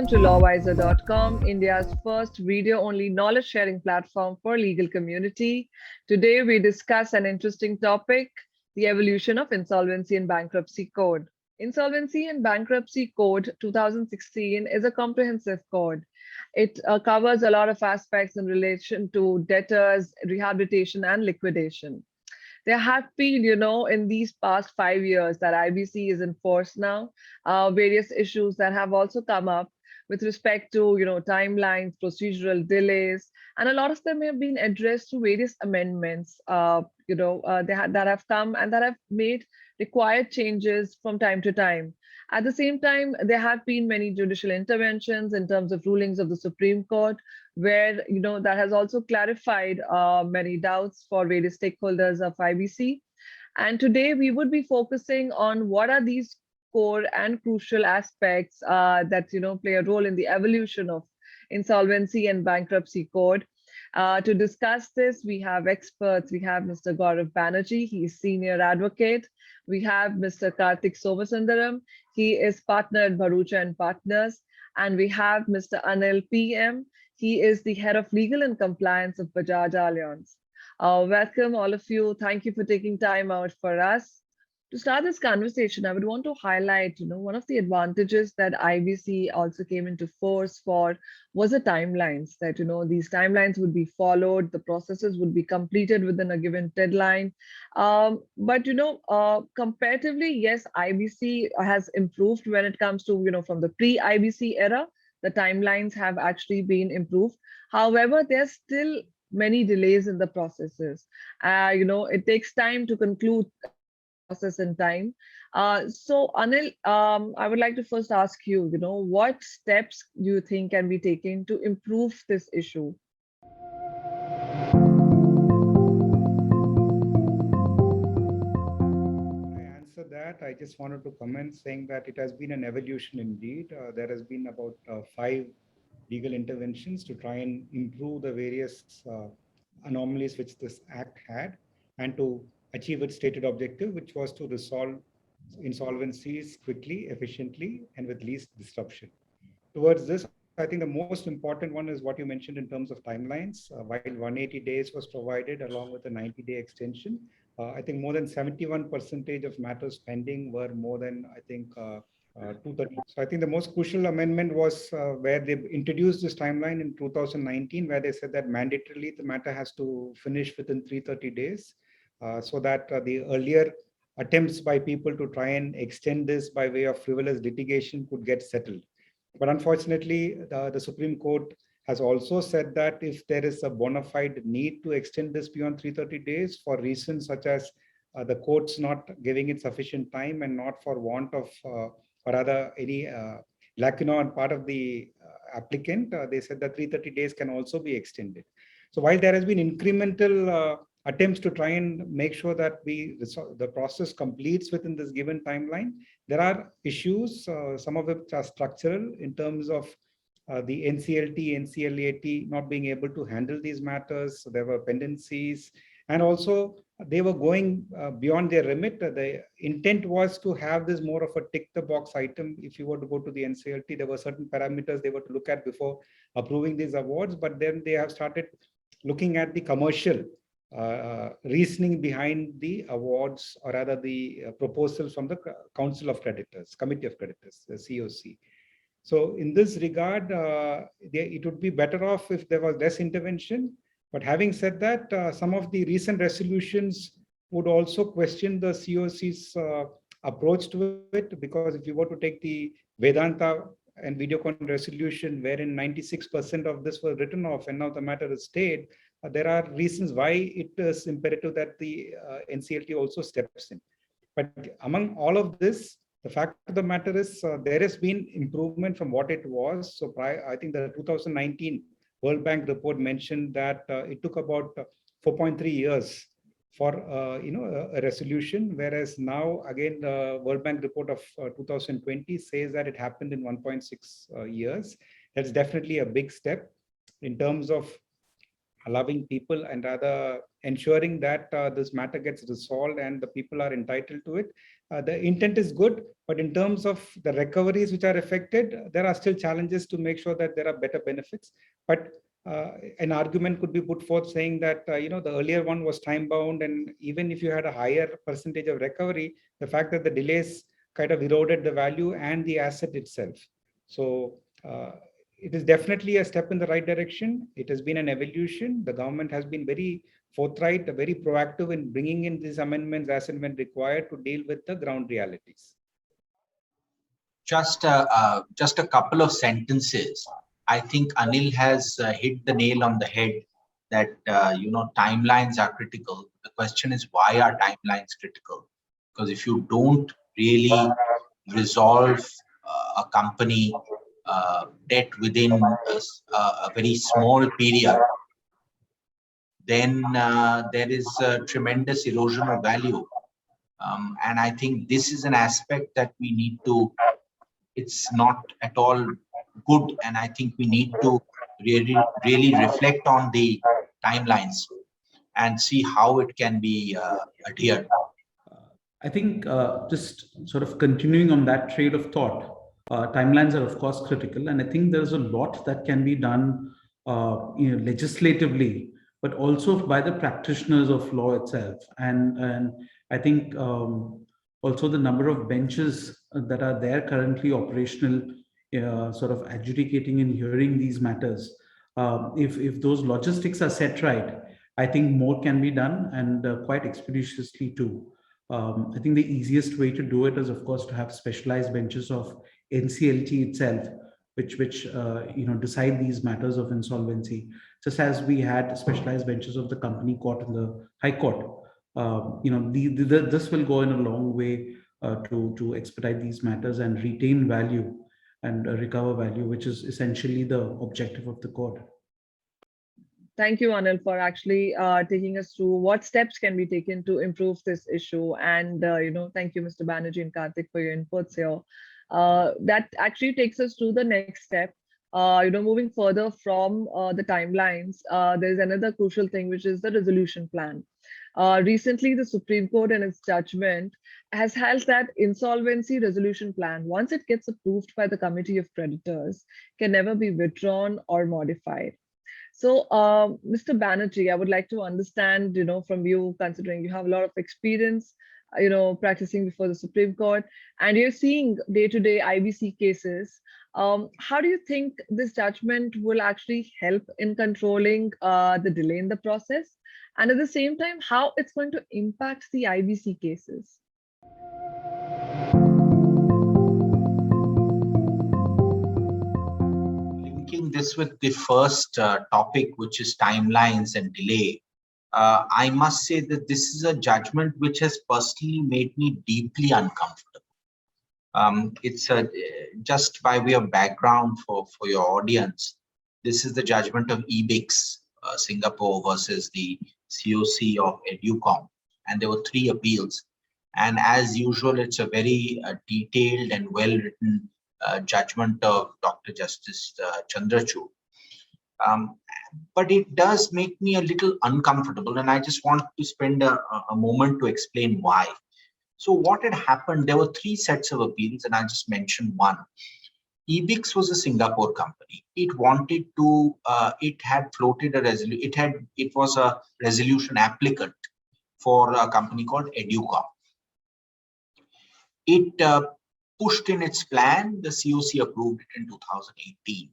Welcome to LawWiser.com, India's first video-only knowledge-sharing platform for legal community. Today, we discuss an interesting topic, the evolution of Insolvency and Bankruptcy Code. Insolvency and Bankruptcy Code 2016 is a comprehensive code. It covers a lot of aspects in relation to debtors, rehabilitation, and liquidation. There have been, in these past 5 years that IBC is in force now, various issues that have also come up with respect to, timelines, procedural delays, and a lot of them have been addressed through various amendments, that have come and that have made required changes from time to time. At the same time, there have been many judicial interventions in terms of rulings of the Supreme Court, where that has also clarified many doubts for various stakeholders of IBC. And today we would be focusing on what are these core and crucial aspects that play a role in the evolution of Insolvency and Bankruptcy Code. To discuss this, we have experts. We have Mr. Gourab Banerji, he is senior advocate. We have Mr. Karthik Somasundaram, he is partner at Bharucha and Partners. And we have Mr. Anil PM, he is the head of legal and compliance of Bajaj Alliance. Welcome, all of you. Thank you for taking time out for us. To start this conversation, I would want to highlight, one of the advantages that IBC also came into force for was the timelines, that, these timelines would be followed, the processes would be completed within a given deadline. But, comparatively, yes, IBC has improved when it comes to, from the pre-IBC era, the timelines have actually been improved. However, there's still many delays in the processes. It takes time to conclude process in time. So Anil, I would like to first ask you, what steps do you think can be taken to improve this issue? I answer that. I just wanted to comment saying that it has been an evolution indeed. There has been about 5 legal interventions to try and improve the various anomalies which this act had and to achieve its stated objective, which was to resolve insolvencies quickly, efficiently, and with least disruption. Towards this, I think the most important one is what you mentioned in terms of timelines. While 180 days was provided along with a 90-day extension, I think more than 71% of matters pending were more than, 230. So I think the most crucial amendment was where they introduced this timeline in 2019, where they said that mandatorily the matter has to finish within 330 days, so that the earlier attempts by people to try and extend this by way of frivolous litigation could get settled. But unfortunately, the Supreme Court has also said that if there is a bona fide need to extend this beyond 330 days for reasons such as the courts not giving it sufficient time and not for want of or rather any lacuna on part of the applicant, they said that 330 days can also be extended. So while there has been incremental attempts to try and make sure that the process completes within this given timeline, there are issues, some of which are structural in terms of the NCLT, NCLAT not being able to handle these matters. So there were pendencies, and also they were going beyond their remit. The intent was to have this more of a tick the box item. If you were to go to the NCLT, there were certain parameters they were to look at before approving these awards, but then they have started looking at the commercial reasoning behind the awards, or rather the proposals from the Council of Creditors, Committee of Creditors, the COC. So in this regard, it would be better off if there was less intervention. But having said that, some of the recent resolutions would also question the COC's approach to it, because if you were to take the Vedanta and Videocon resolution, wherein 96% of this was written off and now the matter is stayed, there are reasons why it is imperative that the NCLT also steps in. But among all of this, the fact of the matter is there has been improvement from what it was. So I think the 2019 World Bank report mentioned that it took about 4.3 years for a resolution, whereas now again the World Bank report of 2020 says that it happened in 1.6 years. That's definitely a big step in terms of allowing people and rather ensuring that this matter gets resolved and the people are entitled to it. The intent is good, but in terms of the recoveries which are affected, there are still challenges to make sure that there are better benefits. But an argument could be put forth saying that the earlier one was time bound, and even if you had a higher percentage of recovery, the fact that the delays kind of eroded the value and the asset itself. So it is definitely a step in the right direction. It has been an evolution. The government has been very forthright, very proactive in bringing in these amendments as and when required to deal with the ground realities. Just a couple of sentences. I think Anil has hit the nail on the head that timelines are critical. The question is, why are timelines critical? Because if you don't really resolve a company debt within a very small period, then there is a tremendous erosion of value. And I think this is an aspect that we need to, it's not at all good. And I think we need to really reflect on the timelines and see how it can be adhered. I think just sort of continuing on that trail of thought, timelines are of course critical, and I think there's a lot that can be done, legislatively, but also by the practitioners of law itself. And I think also the number of benches that are there currently operational, sort of adjudicating and hearing these matters. If those logistics are set right, I think more can be done, and quite expeditiously too. I think the easiest way to do it is, of course, to have specialized benches of NCLT itself, which decide these matters of insolvency, just as we had specialized benches of the company court and the high court. This will go in a long way to expedite these matters and retain value and recover value, which is essentially the objective of the court. Thank you, Anil, for actually taking us through what steps can be taken to improve this issue. And, thank you, Mr. Banerjee and Karthik, for your inputs here. That actually takes us to the next step. Moving further from the timelines, there's another crucial thing, which is the resolution plan. Recently, the Supreme Court in its judgment has held that insolvency resolution plan, once it gets approved by the Committee of Creditors, can never be withdrawn or modified. So, Mr. Banerjee, I would like to understand, from you, considering you have a lot of experience, practicing before the Supreme Court, and you're seeing day-to-day IBC cases. How do you think this judgment will actually help in controlling the delay in the process? And at the same time, how it's going to impact the IBC cases? Linking this with the first topic, which is timelines and delay, I must say that this is a judgment which has personally made me deeply uncomfortable. It's just by way of background for your audience. This is the judgment of EBIX, Singapore versus the COC of Educom, and there were 3 appeals. And as usual, it's a very detailed and well-written judgment of Dr. Justice Chandrachud. But it does make me a little uncomfortable, and I just want to spend a moment to explain why. So what had happened, there were 3 sets of appeals, and I just mentioned one. EBIX was a Singapore company. It wanted to, it had floated a resolution, it was a resolution applicant for a company called Educom. It pushed in its plan, the COC approved it in 2018.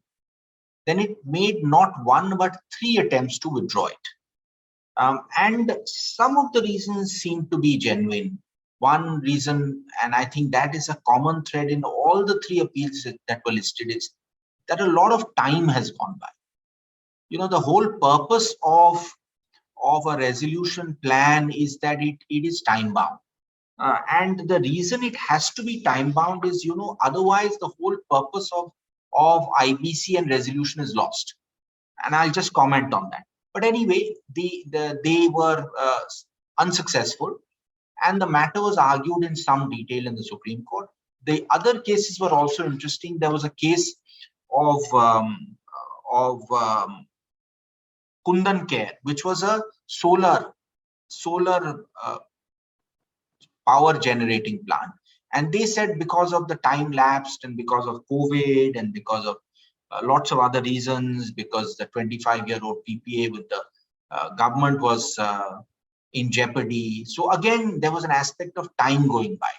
Then it made not 1 but 3 attempts to withdraw it. And some of the reasons seem to be genuine. One reason, and I think that is a common thread in all the 3 appeals that were listed, is that a lot of time has gone by. The whole purpose of a resolution plan is that it is time bound. And the reason it has to be time bound is, otherwise the whole purpose of IBC and resolution is lost. And I'll just comment on that. But anyway, they were unsuccessful, and the matter was argued in some detail in the Supreme Court. The other cases were also interesting. There was a case of Kundan Care, which was a solar power generating plant. And they said because of the time lapsed and because of COVID and because of lots of other reasons, because the 25-year-old PPA with the government was in jeopardy. So again, there was an aspect of time going by.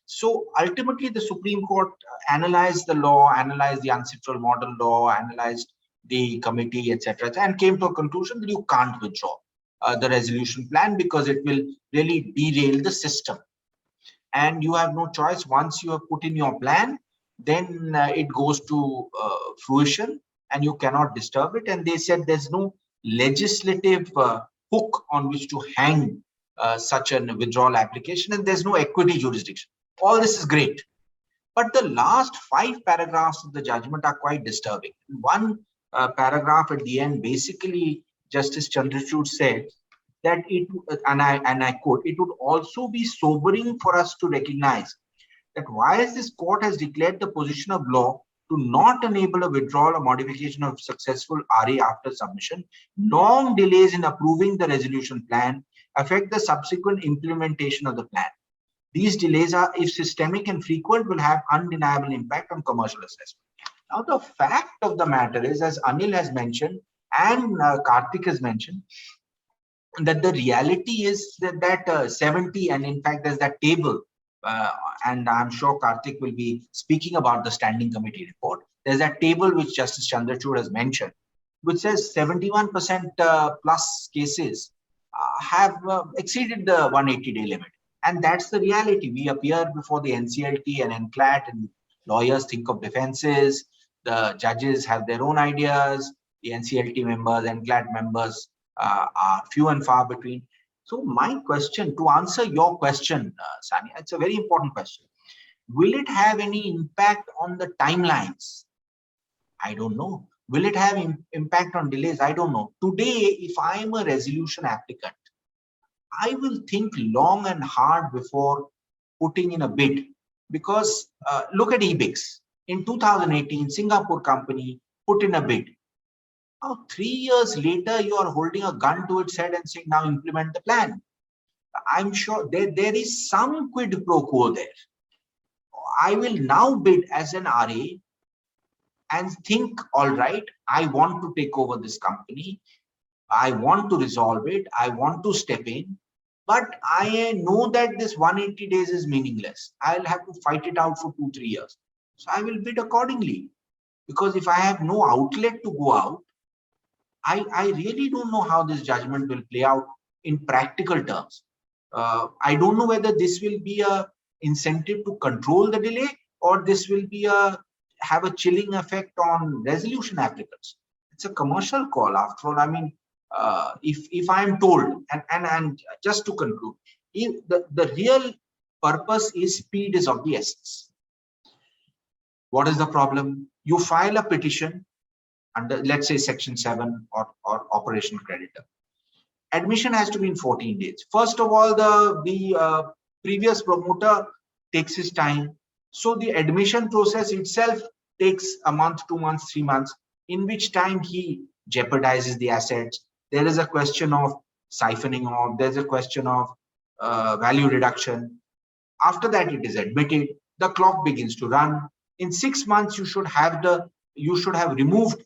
So ultimately, the Supreme Court analyzed the law, analyzed the ancestral model law, analyzed the committee, etc., and came to a conclusion that you can't withdraw the resolution plan because it will really derail the system. And you have no choice. Once you have put in your plan, then it goes to fruition and you cannot disturb it. And they said there's no legislative hook on which to hang such a withdrawal application, and there's no equity jurisdiction. All this is great. But the last 5 paragraphs of the judgment are quite disturbing. One paragraph at the end, basically, Justice Chandrachud said that it, and I quote, it would also be sobering for us to recognize that while this court has declared the position of law to not enable a withdrawal or modification of successful RA after submission, long delays in approving the resolution plan affect the subsequent implementation of the plan. These delays are, if systemic and frequent, will have undeniable impact on commercial assessment. Now, the fact of the matter is, as Anil has mentioned and Karthik has mentioned, that the reality is that 70, and in fact, there's that table, and I'm sure Karthik will be speaking about the standing committee report. There's that table which Justice Chandrachud has mentioned, which says 71% plus cases have exceeded the 180-day limit. And that's the reality. We appear before the NCLT and NCLAT, and lawyers think of defenses. The judges have their own ideas. The NCLT members, NCLAT members are few and far between. So my question, to answer your question, Sania, it's a very important question. Will it have any impact on the timelines? I don't know. Will it have impact on delays? I don't know. Today, if I am a resolution applicant, I will think long and hard before putting in a bid, because look at EBIX. In 2018, Singapore company put in a bid. Now, 3 years later, you are holding a gun to its head and saying, now implement the plan. I'm sure there is some quid pro quo there. I will now bid as an RA and think, all right, I want to take over this company. I want to resolve it. I want to step in. But I know that this 180 days is meaningless. I'll have to fight it out for 2-3 years. So I will bid accordingly. Because if I have no outlet to go out, I really don't know how this judgment will play out in practical terms. I don't know whether this will be a incentive to control the delay, or this will be have a chilling effect on resolution applicants. It's a commercial call after all. I mean, if I am told, and just to conclude, if the real purpose is speed is of the essence. What is the problem? You file a petition under, let's say, Section 7 or operational creditor. Admission has to be in 14 days. First of all, the previous promoter takes his time. So the admission process itself takes a month, 2 months, 3 months, in which time he jeopardizes the assets. There is a question of siphoning off. There's a question of value reduction. After that, it is admitted. The clock begins to run. In 6 months, you should have removed.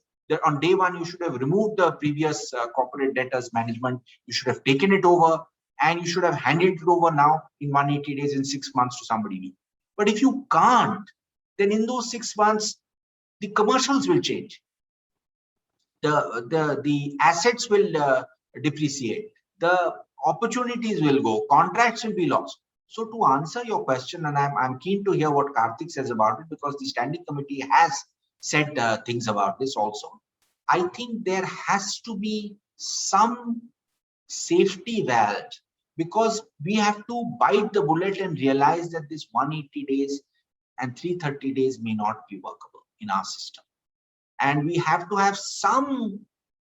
On day one, you should have removed the previous corporate debtors management. You should have taken it over, and you should have handed it over now in 180 days, in 6 months, to somebody new. But if you can't, then in those 6 months, the commercials will change. The assets will depreciate. The opportunities will go. Contracts will be lost. So to answer your question, and I'm keen to hear what Karthik says about it, because the standing committee has said things about this also. I think there has to be some safety valve, because we have to bite the bullet and realize that this 180 days and 330 days may not be workable in our system. And we have to have some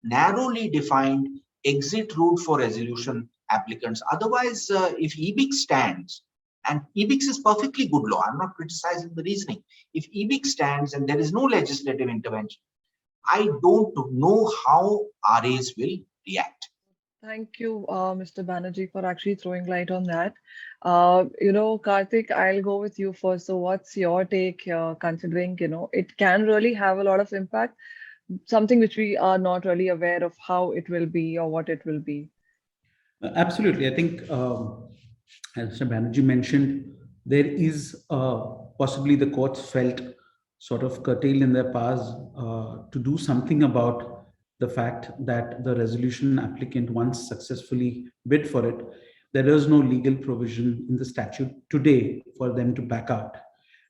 narrowly defined exit route for resolution applicants. Otherwise, if EBIX stands, and EBIX is perfectly good law, I'm not criticizing the reasoning. If EBIX stands and there is no legislative intervention, I don't know how RAs will react. Thank you, Mr. Banerjee, for actually throwing light on that. Karthik, I'll go with you first. So, what's your take here, considering, it can really have a lot of impact, something which we are not really aware of how it will be or what it will be. Absolutely. I think, as Mr. Banerjee mentioned, there is possibly the courts felt sort of curtailed in their powers to do something about the fact that the resolution applicant once successfully bid for it, there is no legal provision in the statute today for them to back out.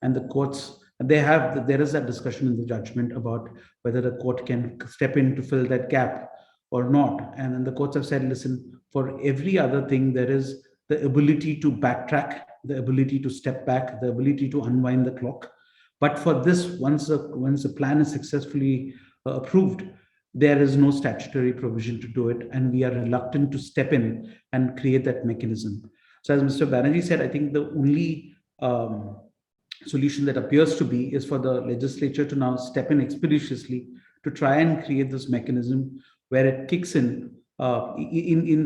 And the courts, there is that discussion in the judgment about whether the court can step in to fill that gap or not. And then the courts have said, listen, for every other thing, there is the ability to backtrack, the ability to step back, the ability to unwind the clock. But for this, once a plan is successfully approved, there is no statutory provision to do it, and we are reluctant to step in and create that mechanism. So, as Mr. Banerjee said, I think the only solution that appears to be is for the legislature to now step in expeditiously to try and create this mechanism where it kicks in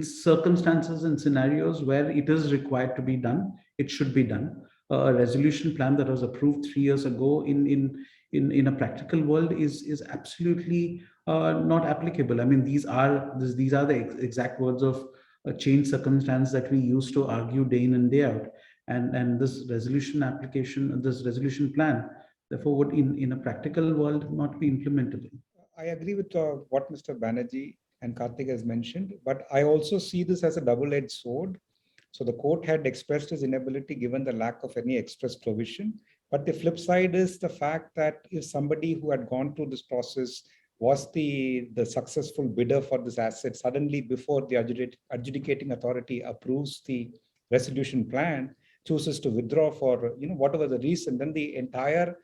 circumstances and scenarios where it is required to be done. It should be done. A resolution plan that was approved 3 years ago in a practical world is absolutely not applicable. I mean, these are the exact words of a changed circumstance that we used to argue day in and day out. And this resolution application, this resolution plan, therefore, would in a practical world not be implementable. I agree with what Mr. Banerjee and Karthik has mentioned, but I also see this as a double-edged sword. So the court had expressed its inability given the lack of any express provision. But the flip side is the fact that if somebody who had gone through this process was the successful bidder for this asset, suddenly before the adjudicating authority approves the resolution plan, chooses to withdraw for whatever the reason, then the entire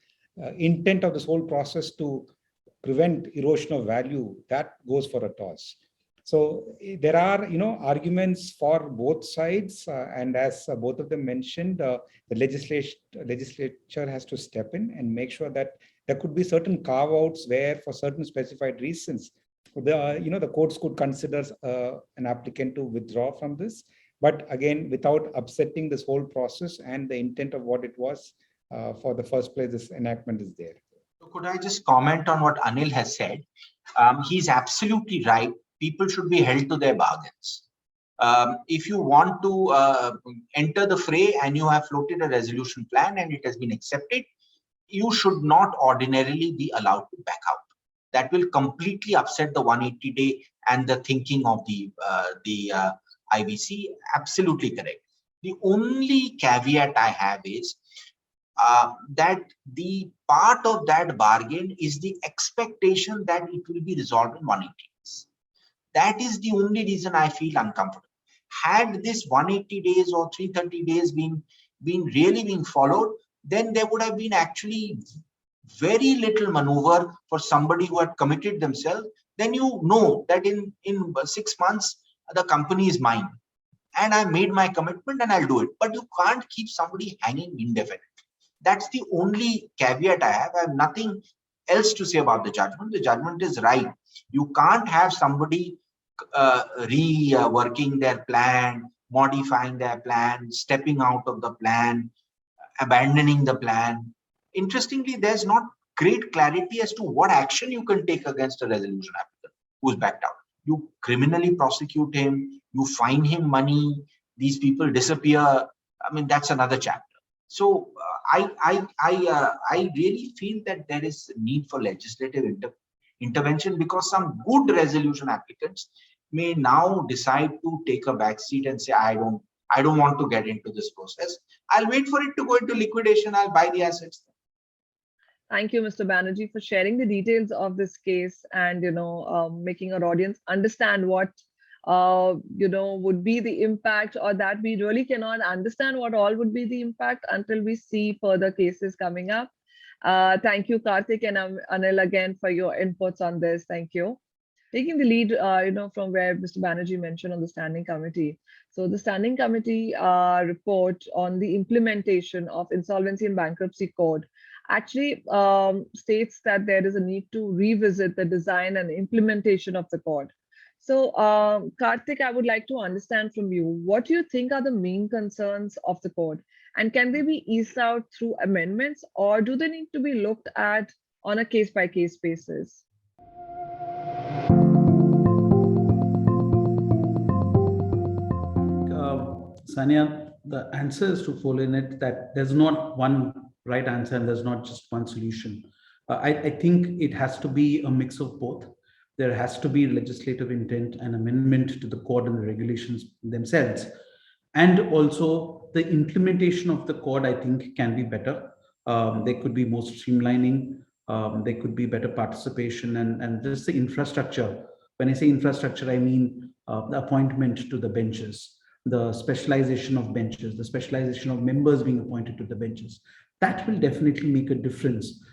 intent of this whole process to prevent erosion of value, that goes for a toss. So there are arguments for both sides, and as both of them mentioned, the legislature has to step in and make sure that there could be certain carve-outs where, for certain specified reasons, the courts could consider an applicant to withdraw from this. But again, without upsetting this whole process and the intent of what it was for the first place, this enactment is there. Could I just comment on what Anil has said? He's absolutely right. People should be held to their bargains. If you want to enter the fray and you have floated a resolution plan and it has been accepted, you should not ordinarily be allowed to back out. That will completely upset the 180-day and the thinking of the IBC. Absolutely correct. The only caveat I have is that the part of that bargain is the expectation that it will be resolved in 180 days. That is the only reason I feel uncomfortable. Had this 180 days or 330 days been really being followed, then there would have been actually very little maneuver for somebody who had committed themselves. Then you know that in 6 months, the company is mine. And I made my commitment and I'll do it. But you can't keep somebody hanging indefinitely. That's the only caveat I have. I have nothing else to say about the judgment. The judgment is right. You can't have somebody reworking their plan, modifying their plan, stepping out of the plan, abandoning the plan. Interestingly, there's not great clarity as to what action you can take against a resolution applicant who's backed out. You criminally prosecute him, you fine him money, these people disappear. I mean, that's another chapter. So I really feel that there is need for legislative intervention, because some good resolution applicants may now decide to take a back seat and say, I don't want to get into this process. I'll wait for it to go into liquidation. I'll buy the assets. Thank you, Mr. Banerjee, for sharing the details of this case and making our audience understand what would be the impact, or that we really cannot understand what all would be the impact until we see further cases coming up. Thank you, Karthik and Anil, again for your inputs on this. Thank you. Taking the lead, from where Mr. Banerjee mentioned on the standing committee. So the Standing Committee report on the implementation of Insolvency and Bankruptcy Code actually states that there is a need to revisit the design and implementation of the code. So, Karthik, I would like to understand from you, what do you think are the main concerns of the code? And can they be eased out through amendments, or do they need to be looked at on a case-by-case basis? Sanya, the answer is to fall in it that there's not one right answer and there's not just one solution. I think it has to be a mix of both. There has to be legislative intent and amendment to the code and the regulations themselves. And also the implementation of the code, I think, can be better. There could be more streamlining. There could be better participation and just the infrastructure. When I say infrastructure, I mean the appointment to the benches, the specialization of benches, the specialization of members being appointed to the benches. That will definitely make a difference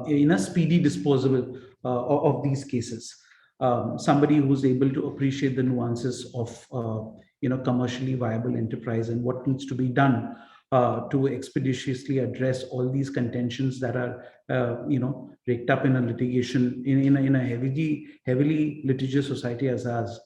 in a speedy disposal of these cases. Somebody who's able to appreciate the nuances of commercially viable enterprise and what needs to be done to expeditiously address all these contentions that are raked up in a litigation in a heavily litigious society as ours.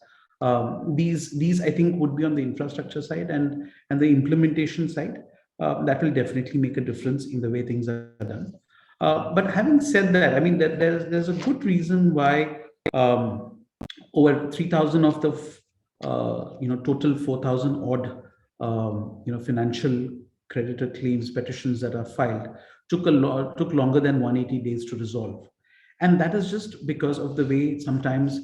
These I think would be on the infrastructure side and the implementation side. That will definitely make a difference in the way things are done. But having said that, I mean that there's a good reason why over 3,000 of the total 4,000 odd financial creditor claims petitions that are filed took longer than 180 days to resolve. And that is just because of the way sometimes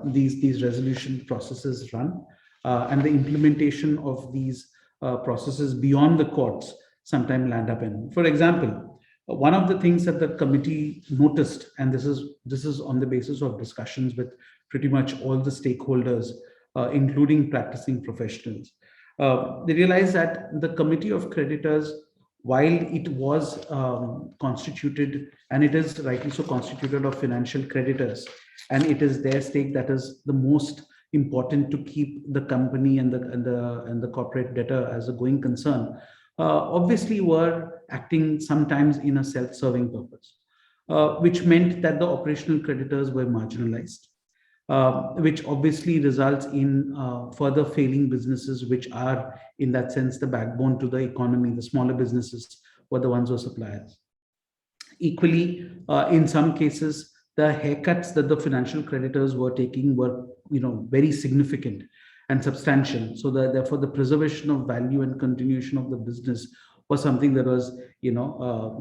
these resolution processes run and the implementation of these processes beyond the courts sometimes land up in. For example, one of the things that the committee noticed, and this is on the basis of discussions with pretty much all the stakeholders, including practicing professionals, they realized that the committee of creditors, while it was constituted, and it is rightly so constituted of financial creditors, and it is their stake that is the most important to keep the company and the corporate debtor as a going concern, obviously were acting sometimes in a self-serving purpose, which meant that the operational creditors were marginalized, which obviously results in further failing businesses, which are in that sense the backbone to the economy. The smaller businesses were the ones who are suppliers. Equally, in some cases, the haircuts that the financial creditors were taking were very significant and substantial. So therefore, the preservation of value and continuation of the business was something that was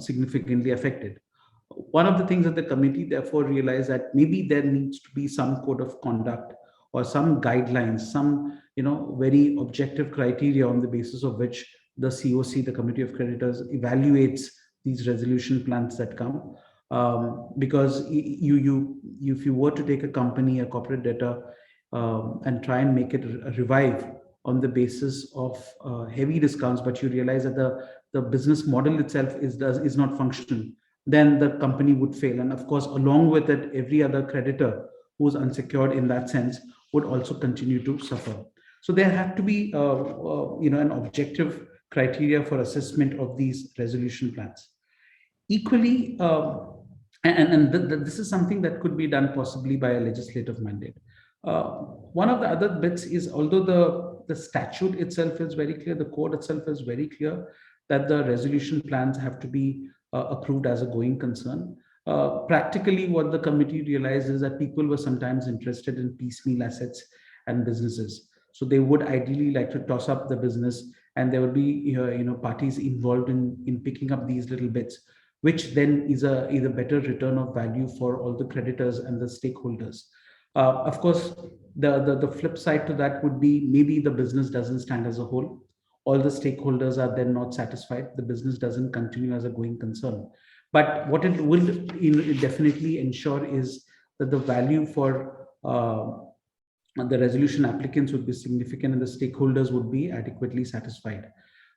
significantly affected. One of the things that the committee therefore realized that maybe there needs to be some code of conduct or some guidelines, some very objective criteria on the basis of which the COC, the Committee of Creditors, evaluates these resolution plans that come. Because if you were to take a company, a corporate debtor, and try and make it revive on the basis of heavy discounts, but you realize that the business model itself is not functional, then the company would fail. And of course, along with it, every other creditor who's unsecured in that sense would also continue to suffer. So there had to be an objective criteria for assessment of these resolution plans. Equally, this is something that could be done possibly by a legislative mandate. One of the other bits is, although the statute itself is very clear, the code itself is very clear that the resolution plans have to be approved as a going concern. Practically, what the committee realized is that people were sometimes interested in piecemeal assets and businesses. So they would ideally like to toss up the business, and there would be parties involved in picking up these little bits, which then is a better return of value for all the creditors and the stakeholders. Of course, the flip side to that would be maybe the business doesn't stand as a whole. All the stakeholders are then not satisfied. The business doesn't continue as a going concern. But what it will definitely ensure is that the value for the resolution applicants would be significant and the stakeholders would be adequately satisfied.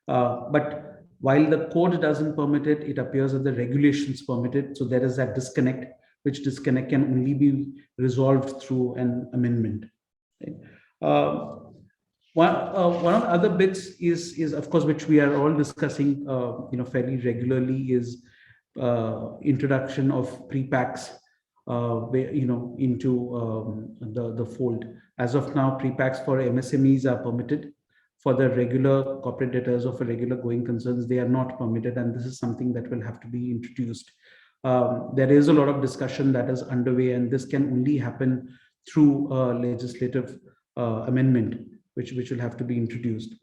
But while the code doesn't permit it, it appears that the regulations permit it. So there is that disconnect, which disconnect can only be resolved through an amendment. Right? One of the other bits is of course, which we are all discussing, fairly regularly, is introduction of pre-packs, into the fold. As of now, pre-packs for MSMEs are permitted. For the regular corporate debtors or for regular going concerns, they are not permitted, and this is something that will have to be introduced. There is a lot of discussion that is underway, and this can only happen through legislative amendment, which will have to be introduced.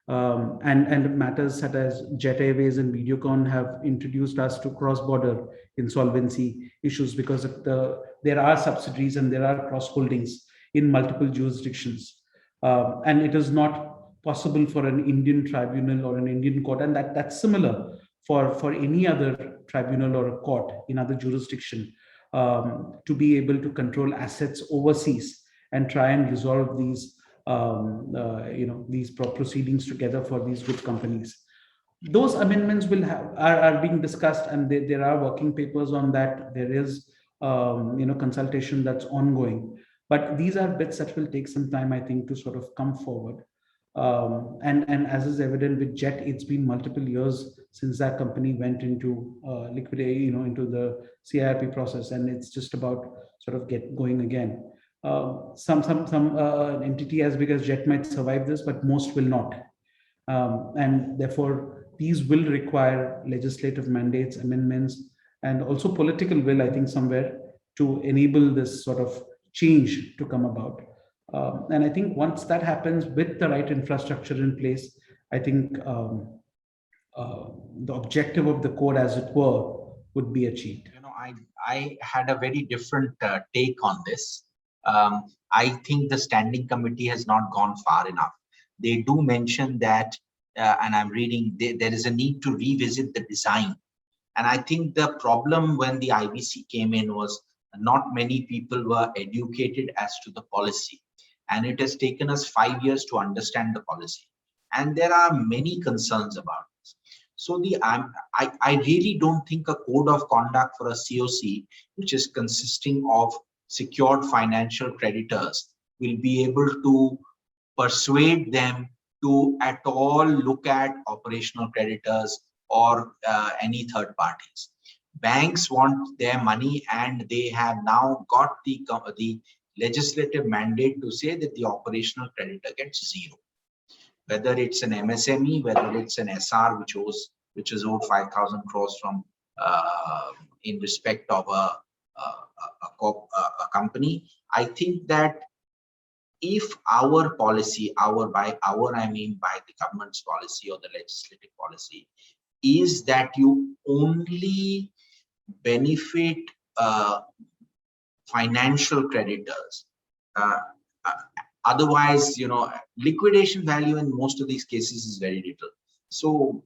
And matters such as Jet Airways and Videocon have introduced us to cross-border insolvency issues, because there are subsidiaries and there are cross-holdings in multiple jurisdictions. And it is not possible for an Indian tribunal or an Indian court, and that's similar for any other tribunal or a court in other jurisdiction, to be able to control assets overseas and try and resolve these these proceedings together for these good companies. Those amendments are being discussed, and there are working papers on that. There is consultation that's ongoing, but these are bits that will take some time, I think, to sort of come forward. And as is evident with Jet, it's been multiple years since that company went into liquidate, into the CIRP process, and it's just about sort of going again. Some entity as big as Jet might survive this, but most will not. And therefore, these will require legislative mandates, amendments, and also political will, I think, somewhere to enable this sort of change to come about. And I think once that happens with the right infrastructure in place, I think the objective of the code, as it were, would be achieved. I had a very different take on this. I think the standing committee has not gone far enough. They do mention that, and I'm reading, there is a need to revisit the design. And I think the problem when the IBC came in was not many people were educated as to the policy. And it has taken us 5 years to understand the policy. And there are many concerns about this. So I really don't think a code of conduct for a COC, which is consisting of secured financial creditors, will be able to persuade them to at all look at operational creditors or any third parties. Banks want their money, and they have now got the legislative mandate to say that the operational creditor gets zero. Whether it's an MSME, whether it's an SR which is owed 5,000 crores from in respect of a company. I think that if our policy, by our I mean by the government's policy or the legislative policy, is that you only benefit financial creditors. Otherwise, liquidation value in most of these cases is very little. So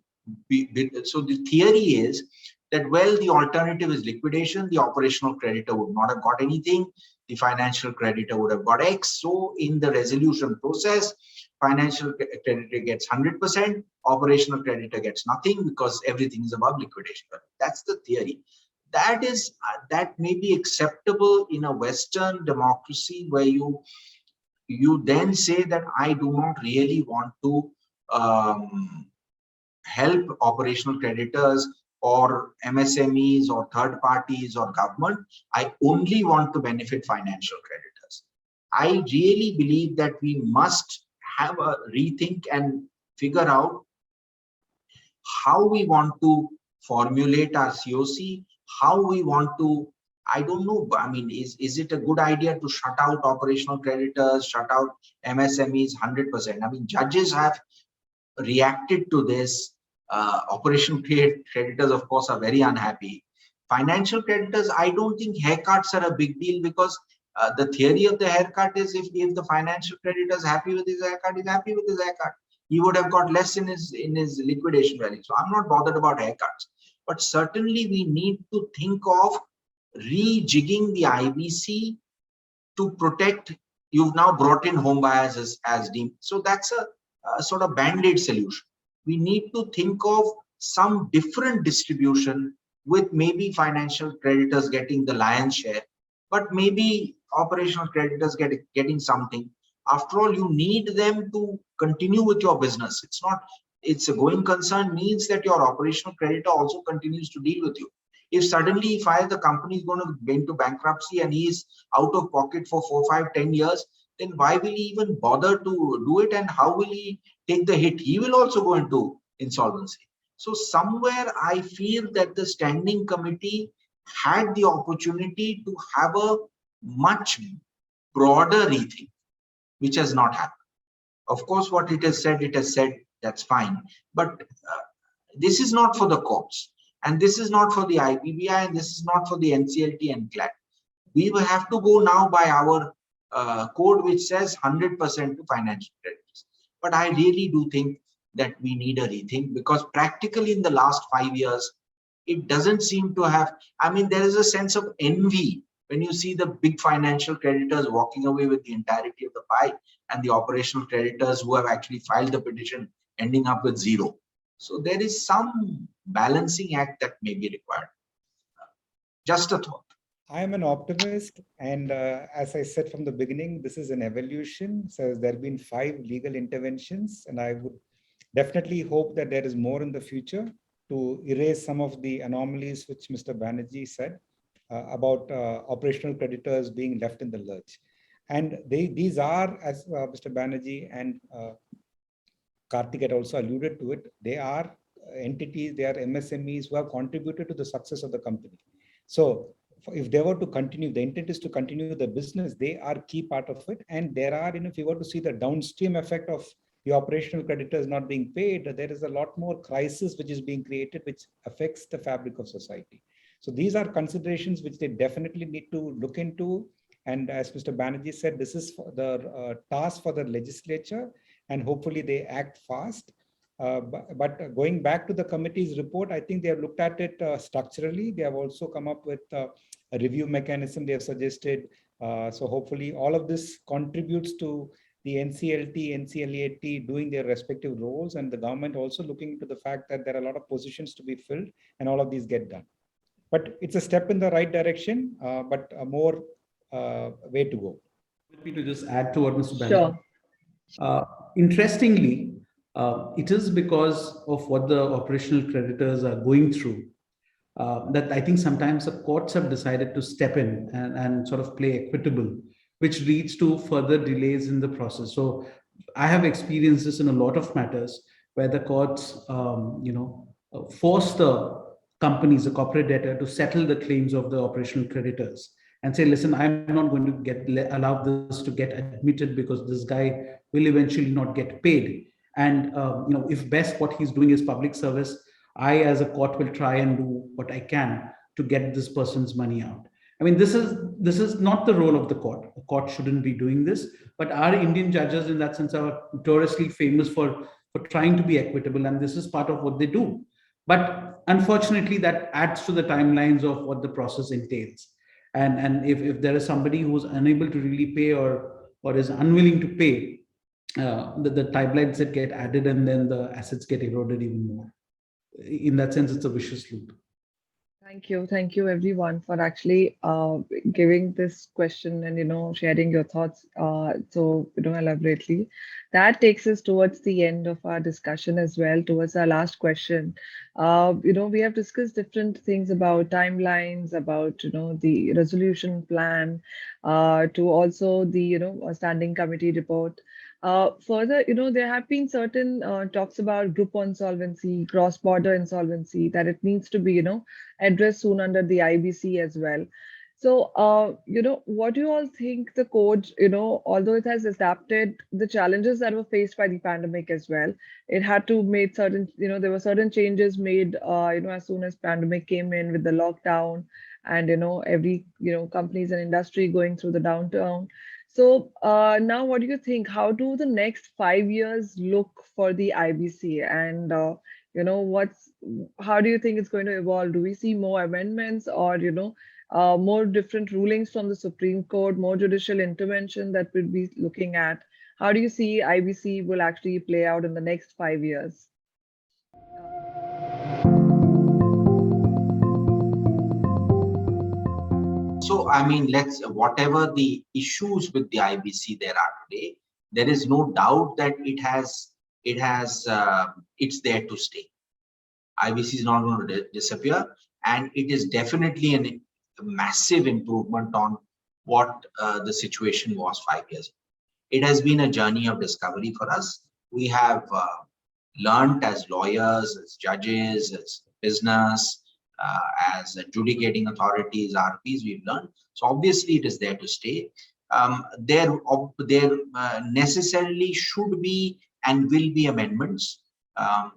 the theory is that, well, the alternative is liquidation. The operational creditor would not have got anything. The financial creditor would have got X. So in the resolution process, financial creditor gets 100%, operational creditor gets nothing because everything is above liquidation. That's the theory. That may be acceptable in a Western democracy where you then say that I do not really want to help operational creditors or MSMEs or third parties or government. I only want to benefit financial creditors. I really believe that we must have a rethink and figure out how we want to formulate our COC, how we want to, I don't know, I mean, is it a good idea to shut out operational creditors, shut out MSMEs 100%? I mean, judges have reacted to this. Operational creditors, of course, are very unhappy. Financial creditors, I don't think haircuts are a big deal, because the theory of the haircut is if the financial creditor is happy with his haircut, he's happy with his haircut. He would have got less in his liquidation value. So I'm not bothered about haircuts. But certainly we need to think of rejigging the IBC to protect. You've now brought in home buyers as deemed. So that's a sort of band-aid solution. We need to think of some different distribution, with maybe financial creditors getting the lion's share, but maybe operational creditors getting something. After all, you need them to continue with your business. It's a going concern means that your operational creditor also continues to deal with you. If suddenly the company is going to go into bankruptcy and he is out of pocket for 4, 5, 10 years, then why will he even bother to do it, and how will he take the hit? He will also go into insolvency. So somewhere I feel that the standing committee had the opportunity to have a much broader rethink, which has not happened. Of course, what it has said, that's fine. But this is not for the courts, and this is not for the IBBI, and this is not for the NCLT and CLAT. We will have to go now by our code, which says 100% to financial creditors. But I really do think that we need a rethink, because practically in the last 5 years, it doesn't seem to have, there is a sense of envy when you see the big financial creditors walking away with the entirety of the pie, and the operational creditors who have actually filed the petition ending up with zero. So there is some balancing act that may be required. Just a thought. I am an optimist, and as I said from the beginning, this is an evolution. So there have been 5 legal interventions, and I would definitely hope that there is more in the future to erase some of the anomalies which Mr. Banerji said about operational creditors being left in the lurch. And these are, as Mr. Banerji and Karthik had also alluded to it, they are entities, they are MSMEs who have contributed to the success of the company. So if they were to continue, the intent is to continue the business, they are key part of it. And there are, if you were to see the downstream effect of the operational creditors not being paid, there is a lot more crisis which is being created, which affects the fabric of society. So these are considerations which they definitely need to look into. And as Mr. Banerji said, this is the task for the legislature, and hopefully they act fast. But going back to the committee's report, I think they have looked at it structurally. They have also come up with a review mechanism they have suggested. So hopefully all of this contributes to the NCLT, NCLAT doing their respective roles, and the government also looking into the fact that there are a lot of positions to be filled and all of these get done. But it's a step in the right direction, but a more way to go. Let me to just add to what Mr. Banerji. Sure. Interestingly, it is because of what the operational creditors are going through that I think sometimes the courts have decided to step in and sort of play equitable, which leads to further delays in the process. So I have experienced this in a lot of matters where the courts, force the companies, the corporate debtor, to settle the claims of the operational creditors and say, listen, I'm not going to allow this to get admitted because this guy will eventually not get paid. And if best what he's doing is public service, I as a court will try and do what I can to get this person's money out. This is not the role of the court. The court shouldn't be doing this, but our Indian judges in that sense are notoriously famous for trying to be equitable, and this is part of what they do. But unfortunately, that adds to the timelines of what the process entails. And if there is somebody who's unable to really pay or is unwilling to pay, the timelines that get added, and then the assets get eroded even more. In that sense, it's a vicious loop. Thank you everyone for actually giving this question and sharing your thoughts so elaborately. That takes us towards the end of our discussion as well, towards our last question. We have discussed different things about timelines, about the resolution plan, to also the standing committee report. Further, there have been certain talks about group insolvency, cross-border insolvency, that it needs to be, addressed soon under the IBC as well. So, what do you all think the code, although it has adapted the challenges that were faced by the pandemic as well, it had to make certain, there were certain changes made, as soon as pandemic came in with the lockdown and, every, companies and industry going through the downturn. So now what do you think? How do the next 5 years look for the IBC? And, how do you think it's going to evolve? Do we see more amendments or, more different rulings from the Supreme Court, more judicial intervention that we'll be looking at? How do you see IBC will actually play out in the next 5 years? So, whatever the issues with the IBC there are today, there is no doubt that it's there to stay. IBC is not going to disappear, and it is definitely a massive improvement on what the situation was 5 years ago. It has been a journey of discovery for us. We have learned as lawyers, as judges, as business, as adjudicating authorities, RPs, we've learned. So obviously it is there to stay. There necessarily should be and will be amendments.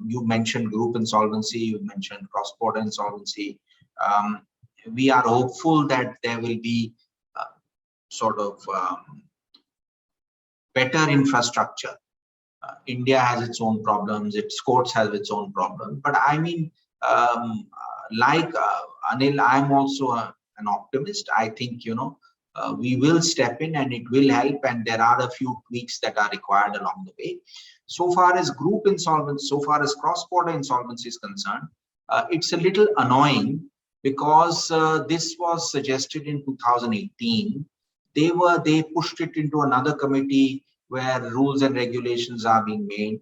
You mentioned group insolvency, you mentioned cross-border insolvency. We are hopeful that there will be better infrastructure. India has its own problems, its courts have its own problems. But I mean, like Anil, I'm also an optimist. I think, we will step in and it will help, and there are a few tweaks that are required along the way. So far as group insolvency, so far as cross-border insolvency is concerned, it's a little annoying because this was suggested in 2018. They pushed it into another committee where rules and regulations are being made.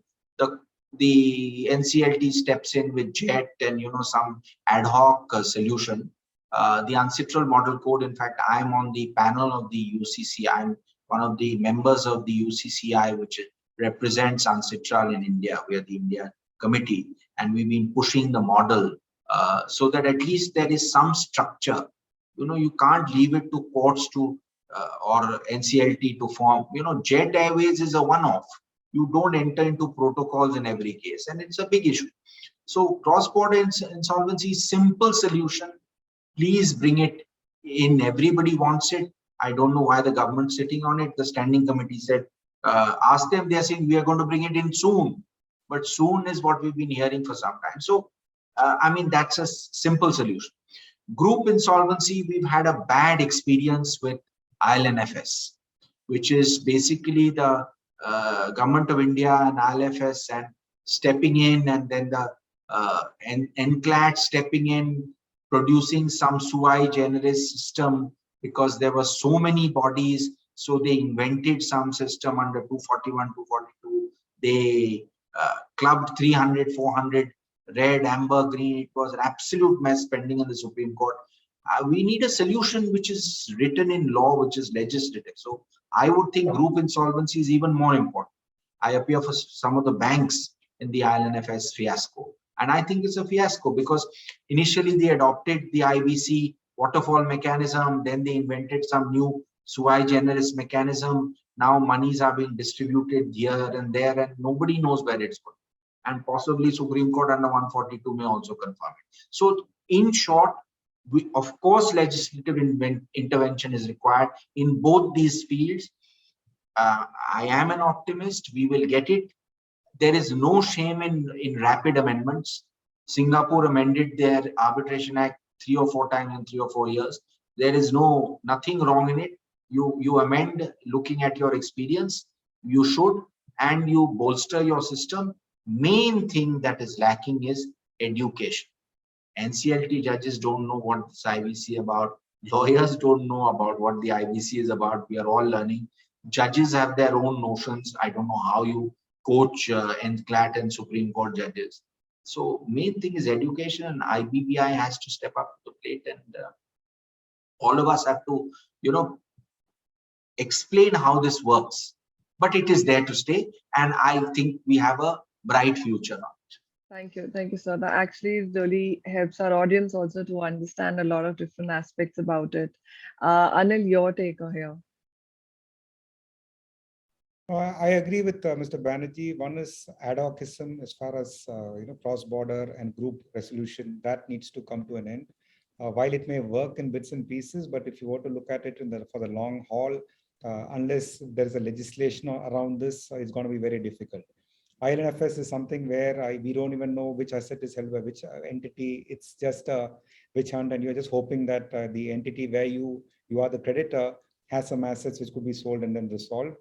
The NCLT steps in with JET and some ad hoc solution. The Uncitral Model Code, in fact, I'm on the panel of the UCC. I'm one of the members of the UCCI, which represents Uncitral in India. We are the India committee, and we've been pushing the model so that at least there is some structure. You can't leave it to courts to or NCLT to form. Jet Airways is a one-off. You don't enter into protocols in every case, and it's a big issue. So cross-border insolvency, simple solution. Please bring it in. Everybody wants it. I don't know why the government's sitting on it. The standing committee said, ask them. They're saying we are going to bring it in soon. But soon is what we've been hearing for some time. So, I mean, that's a simple solution. Group insolvency, we've had a bad experience with ILNFS, which is basically the government of India and ILFS and stepping in, and then the NCLAT stepping in, producing some sui generis system because there were so many bodies. So they invented some system under 241, 242. They clubbed 300, 400, red, amber, green. It was an absolute mess pending in the Supreme Court. We need a solution which is written in law, which is legislative. So I would think group insolvency is even more important. I appear for some of the banks in the ILNFS fiasco. And I think it's a fiasco because initially they adopted the IBC waterfall mechanism, then they invented some new sui generis mechanism. Now monies are being distributed here and there, and nobody knows where it's going. And possibly Supreme Court under 142 may also confirm it. So in short, of course, legislative intervention is required in both these fields. I am an optimist. We will get it. There is no shame in rapid amendments. Singapore amended their Arbitration Act 3 or 4 times in 3 or 4 years. There is nothing wrong in it. You amend looking at your experience. You should, and you bolster your system. Main thing that is lacking is education. NCLT judges don't know what this IBC about. Lawyers don't know about what the IBC is about. We are all learning. Judges have their own notions. I don't know how you coach NCLAT and Supreme Court judges. So main thing is education, and IBBI has to step up to the plate, and all of us have to, explain how this works. But it is there to stay, and I think we have a bright future on it. Thank you, sir. That actually really helps our audience also to understand a lot of different aspects about it. Anil, your take here. I agree with Mr. Banerjee. One is ad hocism as far as cross-border and group resolution. That needs to come to an end. While it may work in bits and pieces, but if you want to look at it for the long haul, unless there is a legislation around this, it's going to be very difficult. ILNFS is something where we don't even know which asset is held by which entity. It's just a witch hunt, and you're just hoping that the entity where you are the creditor has some assets which could be sold and then resolved.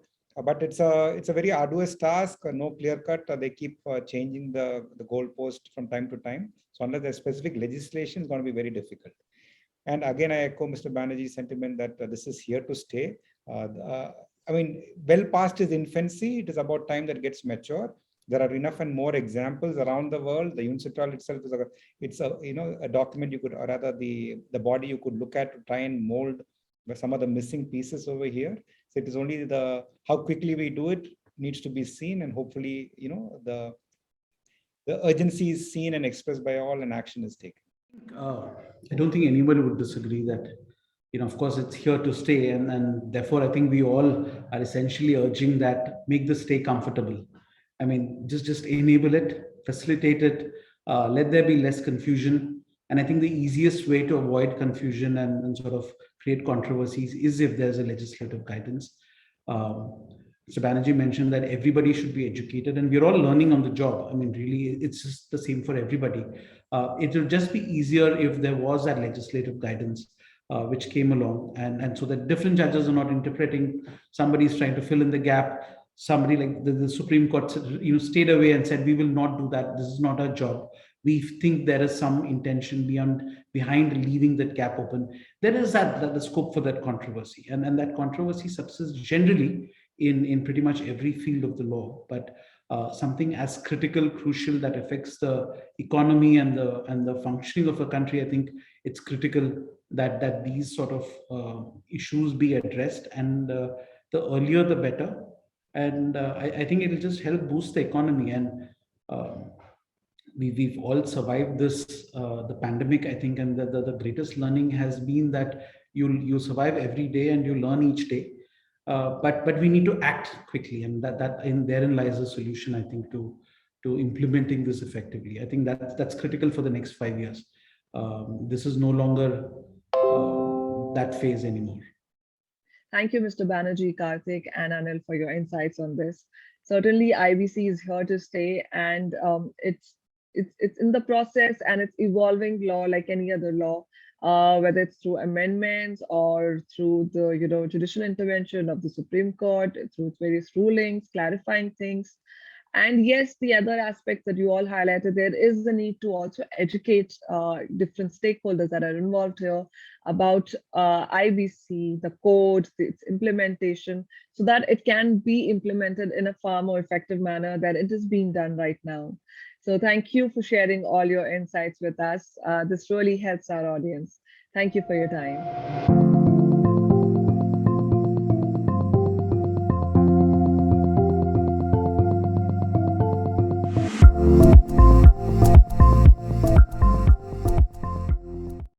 But it's a very arduous task, no clear cut. They keep changing the goalpost from time to time. So unless there's specific legislation, it's going to be very difficult. And again, I echo Mr. Banerjee's sentiment that this is here to stay. I mean, well past its infancy, it is about time that gets mature. There are enough and more examples around the world. The UNCITRAL itself is a document you could, or rather the body you could look at to try and mold some of the missing pieces over here. So it is only how quickly we do it needs to be seen, and hopefully, the urgency is seen and expressed by all, and action is taken. I don't think anybody would disagree that, of course, it's here to stay, and therefore, I think we all are essentially urging that make the stay comfortable. I mean, just enable it, facilitate it, let there be less confusion. And I think the easiest way to avoid confusion and sort of create controversies is if there's a legislative guidance. Mr. Banerjee mentioned that everybody should be educated, and we're all learning on the job. I mean, really, it's just the same for everybody. It will just be easier if there was that legislative guidance which came along, and so that different judges are not interpreting. Somebody's trying to fill in the gap. Somebody like the Supreme Court, stayed away and said, "We will not do that. This is not our job." We think there is some intention behind leaving that gap open. There is the scope for that controversy, and that controversy subsists generally in pretty much every field of the law. But something as critical, crucial, that affects the economy and the functioning of a country, I think it's critical that these sort of issues be addressed, and the earlier the better. And I think it will just help boost the economy. And we've all survived this the pandemic, I think, and the greatest learning has been that you survive every day and you learn each day. But we need to act quickly, and therein lies a solution, I think, to implementing this effectively. I think that's critical for the next 5 years. This is no longer that phase anymore. Thank you, Mr. Banerjee, Karthik, and Anil, for your insights on this. Certainly, IBC is here to stay, and it's in the process, and it's evolving law like any other law, whether it's through amendments or through the judicial intervention of the Supreme Court, through various rulings, clarifying things. And yes, the other aspect that you all highlighted, there is the need to also educate different stakeholders that are involved here about IBC, the code, its implementation, so that it can be implemented in a far more effective manner than it is being done right now. So thank you for sharing all your insights with us. This really helps our audience. Thank you for your time.